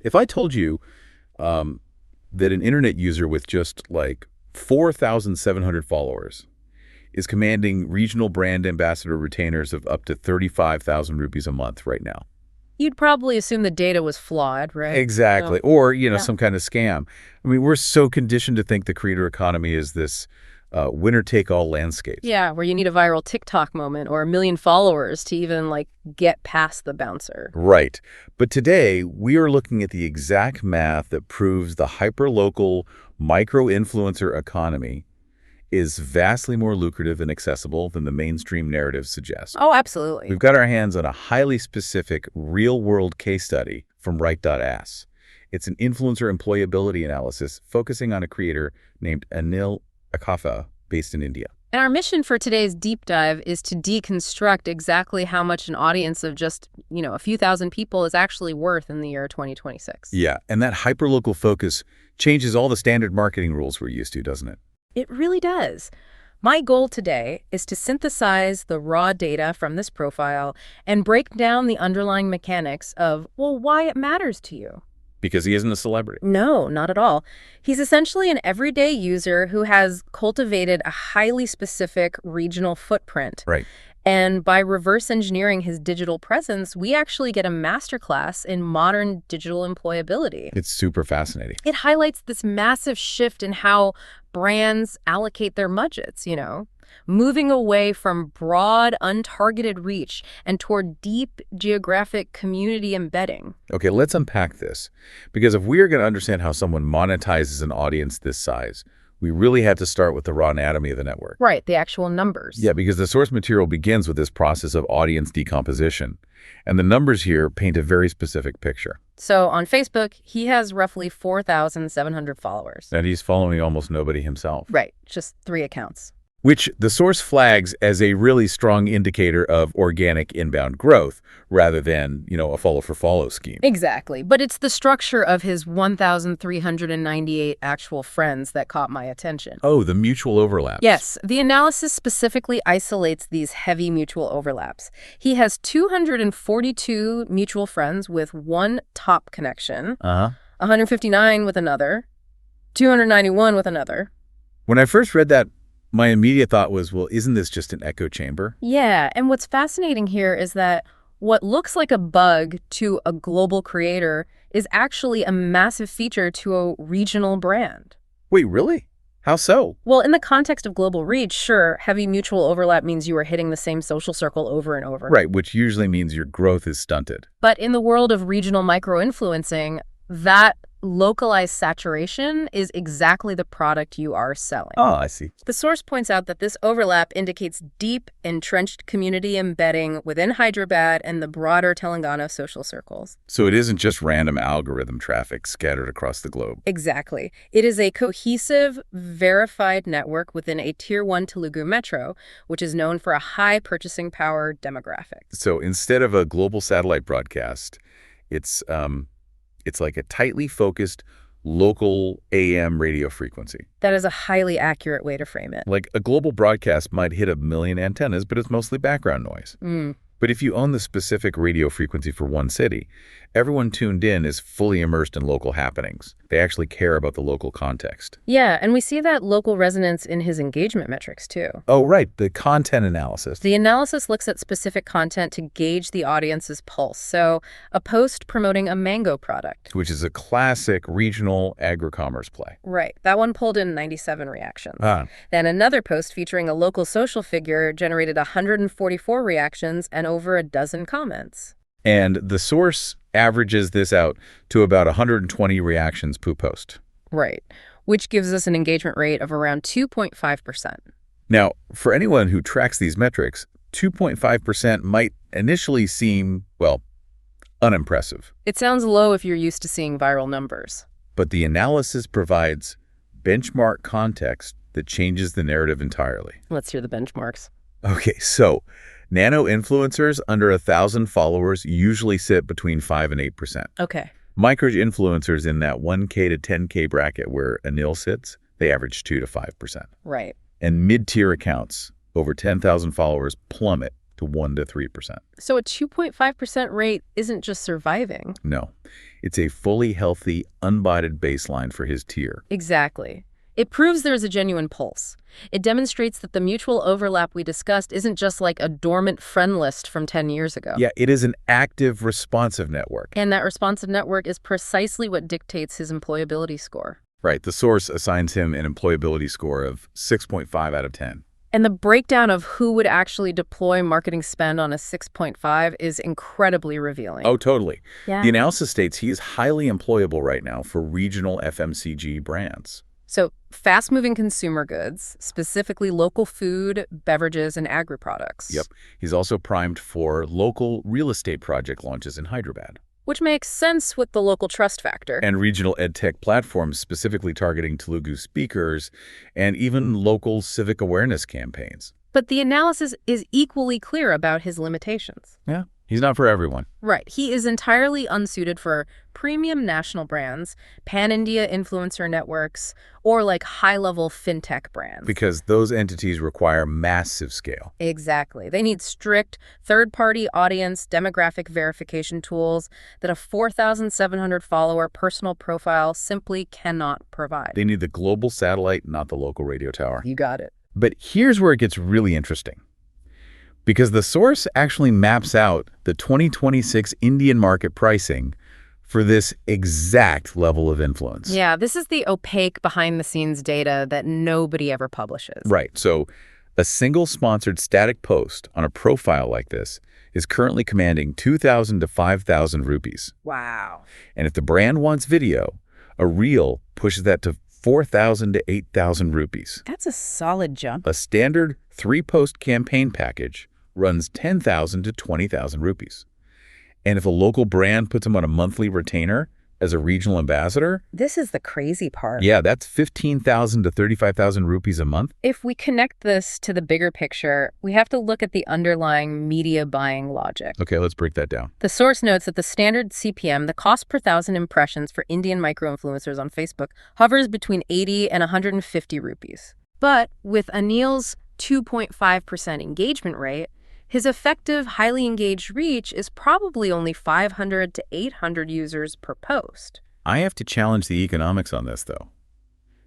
If I told you that an internet user with just like 4,700 followers is commanding regional brand ambassador retainers of up to 35,000 rupees a month right now. You'd probably assume the data was flawed, right? Exactly. So, Or, yeah. some kind of scam. I mean, we're so conditioned to think the creator economy is this winner-take-all landscape. Yeah, where you need a viral TikTok moment or 1 million followers to even, get past the bouncer. Right. But today, we are looking at the exact math that proves the hyperlocal micro-influencer economy is vastly more lucrative and accessible than the mainstream narrative suggests. Oh, absolutely. We've got our hands on a highly specific real-world case study from Right.As. It's an influencer employability analysis focusing on a creator named Anil Akv, based in India. And our mission for today's deep dive is to deconstruct exactly how much an audience of just, a few thousand people is actually worth in the year 2026. Yeah, and that hyperlocal focus changes all the standard marketing rules we're used to, doesn't it? It really does. My goal today is to synthesize the raw data from this profile and break down the underlying mechanics of, why it matters to you. Because he isn't a celebrity. No, not at all. He's essentially an everyday user who has cultivated a highly specific regional footprint. Right. And by reverse engineering his digital presence, we actually get a masterclass in modern digital employability. It's super fascinating. It highlights this massive shift in how brands allocate their budgets, moving away from broad, untargeted reach and toward deep geographic community embedding. Okay, let's unpack this. Because if we are going to understand how someone monetizes an audience this size, we really have to start with the raw anatomy of the network. Right, the actual numbers. Yeah, because the source material begins with this process of audience decomposition. And the numbers here paint a very specific picture. So on Facebook, he has roughly 4,700 followers. And he's following almost nobody himself. Right, just 3 accounts. Which the source flags as a really strong indicator of organic inbound growth rather than, a follow-for-follow scheme. Exactly. But it's the structure of his 1,398 actual friends that caught my attention. Oh, the mutual overlaps. Yes. The analysis specifically isolates these heavy mutual overlaps. He has 242 mutual friends with one top connection, 159 with another, 291 with another. When I first read that, my immediate thought was, isn't this just an echo chamber? Yeah, and what's fascinating here is that what looks like a bug to a global creator is actually a massive feature to a regional brand. Wait, really? How so? Well, in the context of global reach, sure, heavy mutual overlap means you are hitting the same social circle over and over. Right, which usually means your growth is stunted. But in the world of regional micro-influencing, that localized saturation is exactly the product you are selling. Oh, I see. The source points out that this overlap indicates deep, entrenched community embedding within Hyderabad and the broader Telangana social circles. So it isn't just random algorithm traffic scattered across the globe. Exactly. It is a cohesive, verified network within a Tier 1 Telugu metro, which is known for a high purchasing power demographic. So instead of a global satellite broadcast, it's like a tightly focused local AM radio frequency. That is a highly accurate way to frame it. Like a global broadcast might hit 1 million antennas, but it's mostly background noise. But if you own the specific radio frequency for one city, everyone tuned in is fully immersed in local happenings. They actually care about the local context. Yeah, and we see that local resonance in his engagement metrics, too. Oh, right, the content analysis. The analysis looks at specific content to gauge the audience's pulse. So a post promoting a mango product. Which is a classic regional agri-commerce play. Right. That one pulled in 97 reactions. Then another post featuring a local social figure generated 144 reactions and over a dozen comments. And the source averages this out to about 120 reactions per post. Right, which gives us an engagement rate of around 2.5%. Now, for anyone who tracks these metrics, 2.5% might initially seem, unimpressive. It sounds low if you're used to seeing viral numbers. But the analysis provides benchmark context that changes the narrative entirely. Let's hear the benchmarks. Okay, so nano-influencers under 1,000 followers usually sit between 5 and 8%. Okay. Micro-influencers in that 1K to 10K bracket where Anil sits, they average 2 to 5%. Right. And mid-tier accounts over 10,000 followers plummet to 1 to 3%. So a 2.5% rate isn't just surviving. No, it's a fully healthy, unbodied baseline for his tier. Exactly. It proves there's a genuine pulse. It demonstrates that the mutual overlap we discussed isn't just like a dormant friend list from 10 years ago. Yeah, it is an active, responsive network. And that responsive network is precisely what dictates his employability score. Right. The source assigns him an employability score of 6.5 out of 10. And the breakdown of who would actually deploy marketing spend on a 6.5 is incredibly revealing. Oh, totally. Yeah. The analysis states he is highly employable right now for regional FMCG brands. So fast-moving consumer goods, specifically local food, beverages, and agri-products. Yep. He's also primed for local real estate project launches in Hyderabad. Which makes sense with the local trust factor. And regional edtech platforms specifically targeting Telugu speakers and even local civic awareness campaigns. But the analysis is equally clear about his limitations. Yeah, he's not for everyone. Right. He is entirely unsuited for premium national brands, pan-India influencer networks, or like high-level fintech brands. Because those entities require massive scale. Exactly. They need strict third-party audience demographic verification tools that a 4,700-follower personal profile simply cannot provide. They need the global satellite, not the local radio tower. You got it. But here's where it gets really interesting. Because the source actually maps out the 2026 Indian market pricing for this exact level of influence. Yeah, this is the opaque behind-the-scenes data that nobody ever publishes. Right. So a single sponsored static post on a profile like this is currently commanding 2,000 to 5,000 rupees. Wow. And if the brand wants video, a reel pushes that to 4,000 to 8,000 rupees. That's a solid jump. A standard 3-post campaign package runs 10,000 to 20,000 rupees. And if a local brand puts him on a monthly retainer as a regional ambassador, This is the crazy part. yeah, that's 15,000 to 35,000 rupees a month. If we connect this to the bigger picture, we have to look at the underlying media buying logic. Okay, let's break that down. The source notes that the standard CPM, the cost per thousand impressions for Indian micro-influencers on Facebook, hovers between 80 and 150 rupees. But with Anil's 2.5% engagement rate, his effective, highly engaged reach is probably only 500 to 800 users per post. I have to challenge the economics on this, though.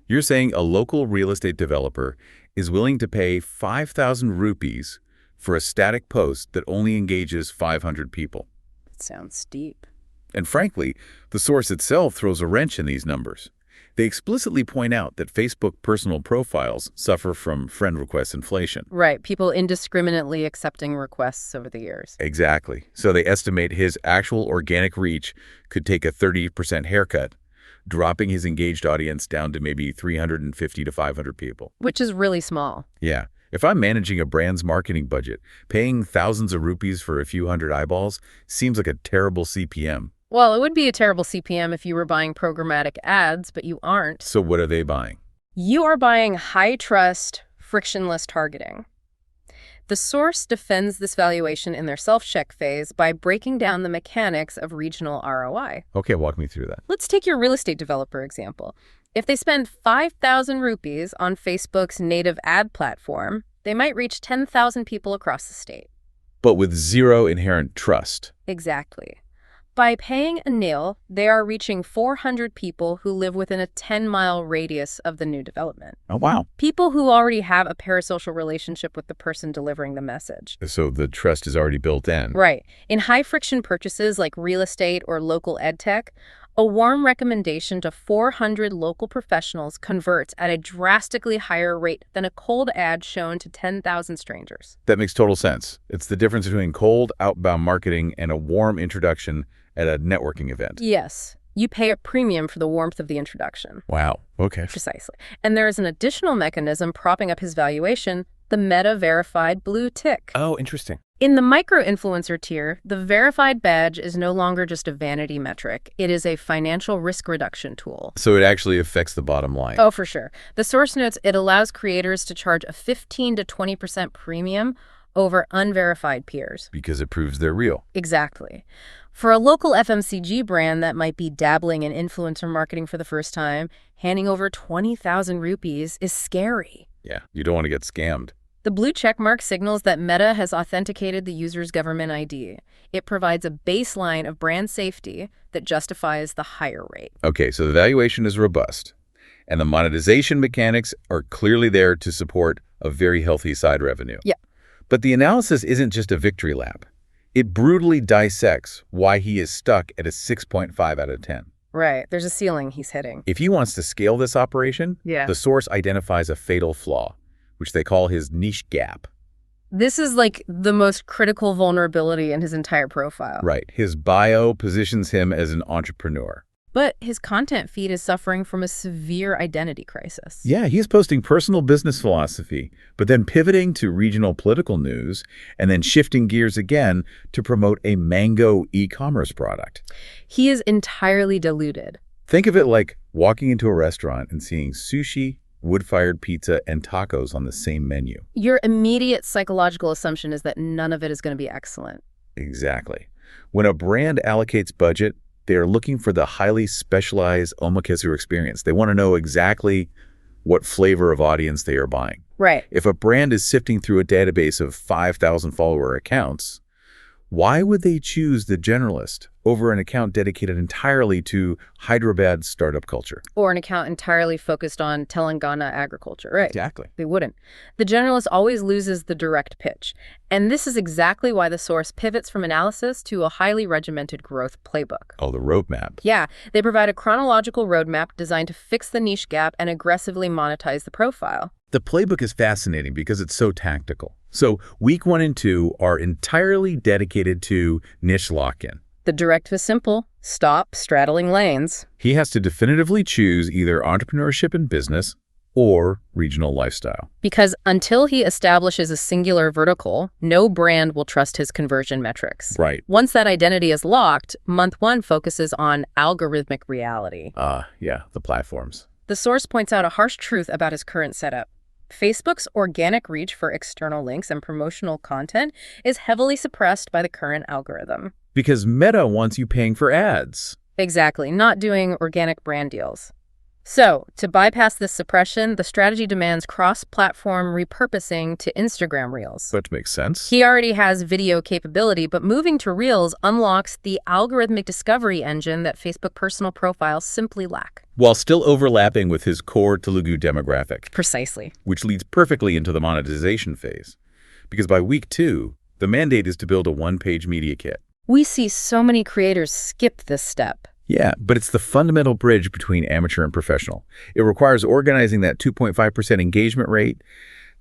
You're saying a local real estate developer is willing to pay 5,000 rupees for a static post that only engages 500 people. That sounds steep. And frankly, the source itself throws a wrench in these numbers. They explicitly point out that Facebook personal profiles suffer from friend request inflation. Right, people indiscriminately accepting requests over the years. Exactly. So they estimate his actual organic reach could take a 30% haircut, dropping his engaged audience down to maybe 350 to 500 people. Which is really small. Yeah. If I'm managing a brand's marketing budget, paying thousands of rupees for a few hundred eyeballs seems like a terrible CPM. Well, it would be a terrible CPM if you were buying programmatic ads, but you aren't. So what are they buying? You are buying high-trust, frictionless targeting. The source defends this valuation in their self-check phase by breaking down the mechanics of regional ROI. Okay, walk me through that. Let's take your real estate developer example. If they spend 5,000 rupees on Facebook's native ad platform, they might reach 10,000 people across the state. But with zero inherent trust. Exactly. By paying Anil, they are reaching 400 people who live within a 10-mile radius of the new development. Oh, wow. People who already have a parasocial relationship with the person delivering the message. So the trust is already built in. Right. In high-friction purchases like real estate or local edtech, a warm recommendation to 400 local professionals converts at a drastically higher rate than a cold ad shown to 10,000 strangers. That makes total sense. It's the difference between cold, outbound marketing and a warm introduction at a networking event. Yes. You pay a premium for the warmth of the introduction. Wow. Okay. Precisely. And there is an additional mechanism propping up his valuation, the Meta-verified blue tick. Oh, interesting. In the micro-influencer tier, the verified badge is no longer just a vanity metric. It is a financial risk reduction tool. So it actually affects the bottom line. Oh, for sure. The source notes it allows creators to charge a 15 to 20% premium over unverified peers. Because it proves they're real. Exactly. For a local FMCG brand that might be dabbling in influencer marketing for the first time, handing over 20,000 rupees is scary. Yeah, you don't want to get scammed. The blue checkmark signals that Meta has authenticated the user's government ID. It provides a baseline of brand safety that justifies the higher rate. Okay, so the valuation is robust, and the monetization mechanics are clearly there to support a very healthy side revenue. Yeah. But the analysis isn't just a victory lap. It brutally dissects why he is stuck at a 6.5 out of 10. Right. There's a ceiling he's hitting. If he wants to scale this operation, the source identifies a fatal flaw, which they call his niche gap. This is like the most critical vulnerability in his entire profile. Right. His bio positions him as an entrepreneur. But his content feed is suffering from a severe identity crisis. Yeah, he's posting personal business philosophy, but then pivoting to regional political news and then shifting gears again to promote a mango e-commerce product. He is entirely diluted. Think of it like walking into a restaurant and seeing sushi, wood-fired pizza, and tacos on the same menu. Your immediate psychological assumption is that none of it is going to be excellent. Exactly. When a brand allocates budget, they are looking for the highly specialized omakase experience. They want to know exactly what flavor of audience they are buying. Right. If a brand is sifting through a database of 5,000 follower accounts, why would they choose the generalist over an account dedicated entirely to Hyderabad startup culture? Or an account entirely focused on Telangana agriculture, right? Exactly. They wouldn't. The generalist always loses the direct pitch. And this is exactly why the source pivots from analysis to a highly regimented growth playbook. Oh, the roadmap. Yeah, they provide a chronological roadmap designed to fix the niche gap and aggressively monetize the profile. The playbook is fascinating because it's so tactical. So week 1 and 2 are entirely dedicated to niche lock-in. The directive is simple. Stop straddling lanes. He has to definitively choose either entrepreneurship and business or regional lifestyle. Because until he establishes a singular vertical, no brand will trust his conversion metrics. Right. Once that identity is locked, month 1 focuses on algorithmic reality. Yeah, the platforms. The source points out a harsh truth about his current setup. Facebook's organic reach for external links and promotional content is heavily suppressed by the current algorithm. Because Meta wants you paying for ads. Exactly, not doing organic brand deals. So, to bypass this suppression, the strategy demands cross-platform repurposing to Instagram Reels. That makes sense. He already has video capability, but moving to Reels unlocks the algorithmic discovery engine that Facebook personal profiles simply lack. While still overlapping with his core Telugu demographic. Precisely. Which leads perfectly into the monetization phase. Because by week 2, the mandate is to build a one-page media kit. We see so many creators skip this step. Yeah, but it's the fundamental bridge between amateur and professional. It requires organizing that 2.5% engagement rate,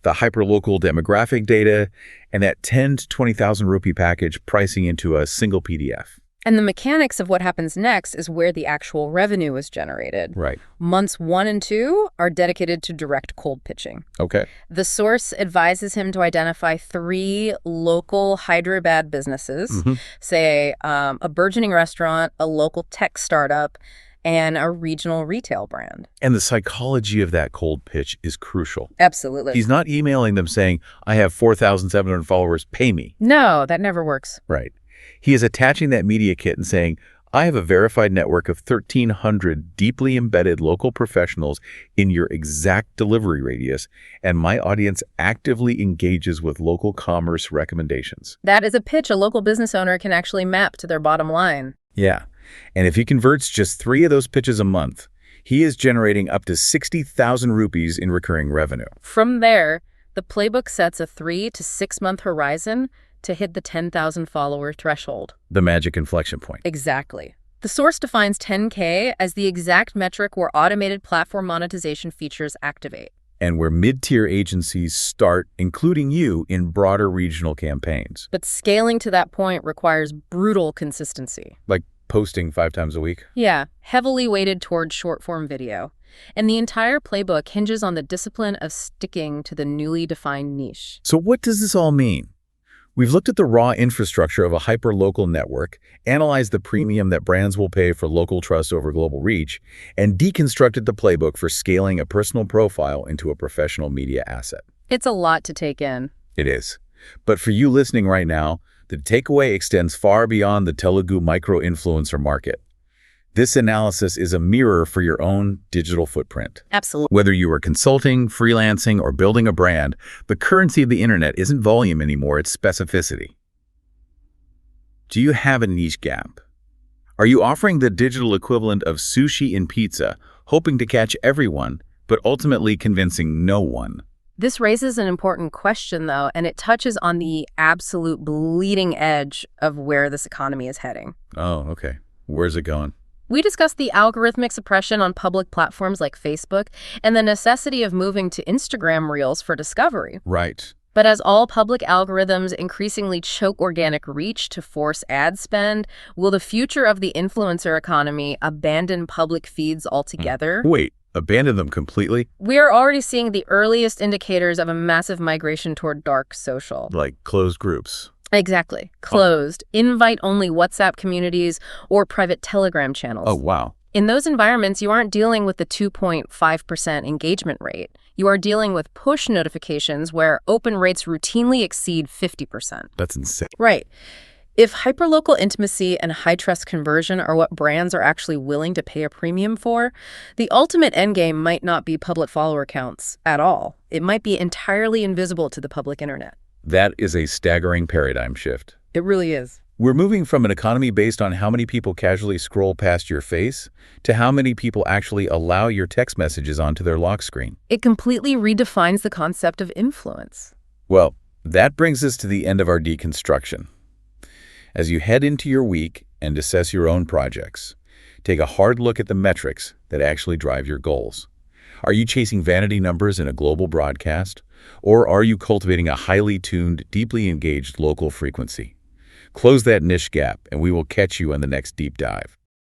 the hyperlocal demographic data, and that 10 to 20,000 rupee package pricing into a single PDF. And the mechanics of what happens next is where the actual revenue is generated. Right. Months 1 and 2 are dedicated to direct cold pitching. Okay. The source advises him to identify 3 local Hyderabad businesses, say a burgeoning restaurant, a local tech startup, and a regional retail brand. And the psychology of that cold pitch is crucial. Absolutely. He's not emailing them saying, I have 4,700 followers, pay me. No, that never works. Right. He is attaching that media kit and saying, I have a verified network of 1,300 deeply embedded local professionals in your exact delivery radius, and my audience actively engages with local commerce recommendations. That is a pitch a local business owner can actually map to their bottom line. Yeah. And if he converts just 3 of those pitches a month, he is generating up to 60,000 rupees in recurring revenue. From there, the playbook sets a 3 to 6 month horizon to hit the 10,000 follower threshold. The magic inflection point. Exactly. The source defines 10K as the exact metric where automated platform monetization features activate. And where mid-tier agencies start including you in broader regional campaigns. But scaling to that point requires brutal consistency. Like posting 5 times a week? Yeah, heavily weighted towards short-form video. And the entire playbook hinges on the discipline of sticking to the newly defined niche. So what does this all mean? We've looked at the raw infrastructure of a hyper-local network, analyzed the premium that brands will pay for local trust over global reach, and deconstructed the playbook for scaling a personal profile into a professional media asset. It's a lot to take in. It is. But for you listening right now, the takeaway extends far beyond the Telugu micro-influencer market. This analysis is a mirror for your own digital footprint. Absolutely. Whether you are consulting, freelancing, or building a brand, the currency of the internet isn't volume anymore, it's specificity. Do you have a niche gap? Are you offering the digital equivalent of sushi and pizza, hoping to catch everyone, but ultimately convincing no one? This raises an important question, though, and it touches on the absolute bleeding edge of where this economy is heading. Oh, okay. Where's it going? We discussed the algorithmic suppression on public platforms like Facebook and the necessity of moving to Instagram Reels for discovery. Right. But as all public algorithms increasingly choke organic reach to force ad spend, will the future of the influencer economy abandon public feeds altogether? Wait, abandon them completely? We are already seeing the earliest indicators of a massive migration toward dark social. Like closed groups? Exactly. Closed, invite-only WhatsApp communities or private Telegram channels. Oh, wow. In those environments, you aren't dealing with the 2.5% engagement rate. You are dealing with push notifications where open rates routinely exceed 50%. That's insane. Right. If hyperlocal intimacy and high-trust conversion are what brands are actually willing to pay a premium for, the ultimate endgame might not be public follower counts at all. It might be entirely invisible to the public internet. That is a staggering paradigm shift. It really is. We're moving from an economy based on how many people casually scroll past your face to how many people actually allow your text messages onto their lock screen. It completely redefines the concept of influence. Well, that brings us to the end of our deconstruction. As you head into your week and assess your own projects, take a hard look at the metrics that actually drive your goals. Are you chasing vanity numbers in a global broadcast, or are you cultivating a highly tuned, deeply engaged local frequency? Close that niche gap, and we will catch you on the next deep dive.